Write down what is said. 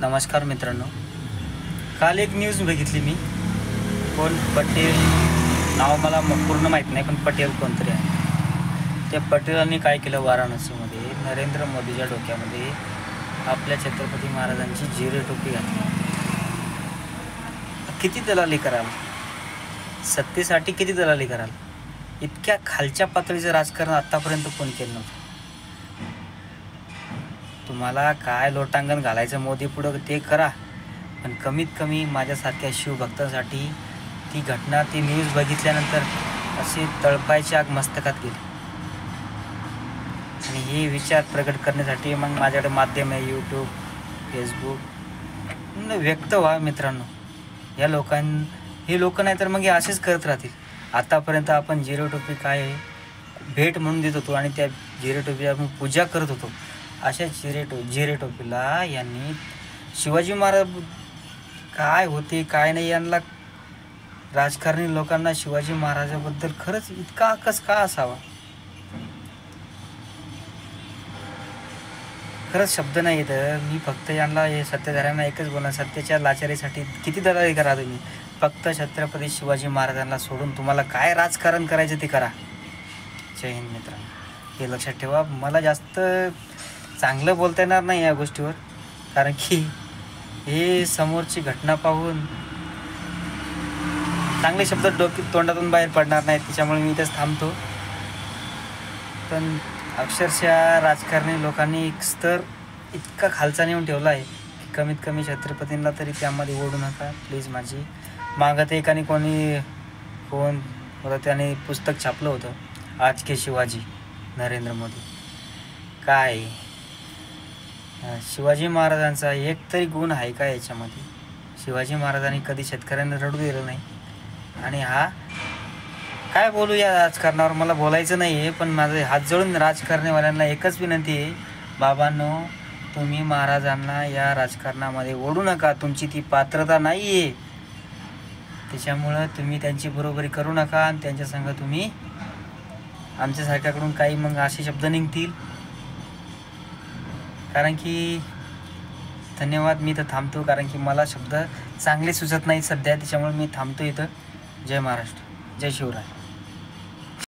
नमस्कार मित्रांनो, काल एक न्यूज बघितली मी. कोण पटेल नाव मला पूर्ण माहीत नाही, पण पटेल कोणतरी आहे. त्या पटेलांनी काय केलं, वाराणसीमध्ये नरेंद्र मोदीच्या डोक्यामध्ये आपल्या छत्रपती महाराजांची जिरे टोपी घातली. किती दलाली कराल, सत्तेसाठी किती दलाली कराल? इतक्या खालच्या पातळीचं राजकारण आत्तापर्यंत कोणी केलं नव्हतं. तुम्हाला काय लोटांगण घालायचं मोदी पुढं ते करा, पण कमीत कमी माझ्यासारख्या शिवभक्तांसाठी ती घटना, ती न्यूज बघितल्यानंतर असे तळपायची आग मस्तकात गेली. आणि हे विचार प्रकट करण्यासाठी मग माझ्याकडे माध्यम आहे, यूट्यूब, फेसबुक. व्यक्त व्हा मित्रांनो. हे लोक नाही तर मग हे असेच करत राहतील. आतापर्यंत आपण जिरो टोपी काय आहे भेट म्हणून देत होतो, आणि त्या जिरे टोपी आपण पूजा करत होतो. अशा जिरे टोपीला यांनी शिवाजी महाराज काय होते काय नाही, यांना राजकारणी लोकांना शिवाजी महाराजाबद्दल खरंच इतका आकस का असावा? खरंच शब्द नाही येत. मी फक्त यांना, हे सत्तेधाऱ्यांना एकच बोलणार, सत्तेच्या लाचारीसाठी किती दलाली करा तुम्ही. फक्त छत्रपती शिवाजी महाराजांना सोडून तुम्हाला काय राजकारण करायचं ते करा. जय हिंद मित्रांनो, हे लक्षात ठेवा. मला जास्त चांगलं बोलता येणार नाही या गोष्टीवर, कारण की हे समोरची घटना पाहून चांगले शब्द तोंडातून बाहेर पडणार नाहीत. त्याच्यामुळे मी इथंच थांबतो. पण अक्षरशः राजकारणी लोकांनी एक स्तर इतका खालचा नेऊन ठेवला आहे की कमीत कमी छत्रपतींना तरी त्यामध्ये ओढू नका प्लीज. माझी मागत एकाने कोण होतं, त्याने पुस्तक छापलं होतं, आज के शिवाजी नरेंद्र मोदी. काय शिवाजी महाराजांचा एक तरी गुण आहे का याच्यामध्ये? शिवाजी महाराजांनी कधी शेतकऱ्यांना रडू दिलं नाही. आणि हा काय बोलू या राजकारणावर, मला बोलायचं नाही आहे, पण माझे हात जोडून राजकारणीवाल्यांना एकच विनंती आहे, बाबांनो तुम्ही महाराजांना या राजकारणामध्ये ओढू नका. तुमची ती पात्रता नाही आहे, त्याच्यामुळं तुम्ही त्यांची बरोबरी करू नका. आणि त्यांच्यासंग तुम्ही आमच्यासारख्याकडून काही मग असे शब्द निघतील. कारण की धन्यवाद, मी इथं थांबतो, कारण की मला शब्द चांगले सुचत नाही सध्या, त्याच्यामुळे मी थांबतो इथं. जय महाराष्ट्र, जय शिवराय.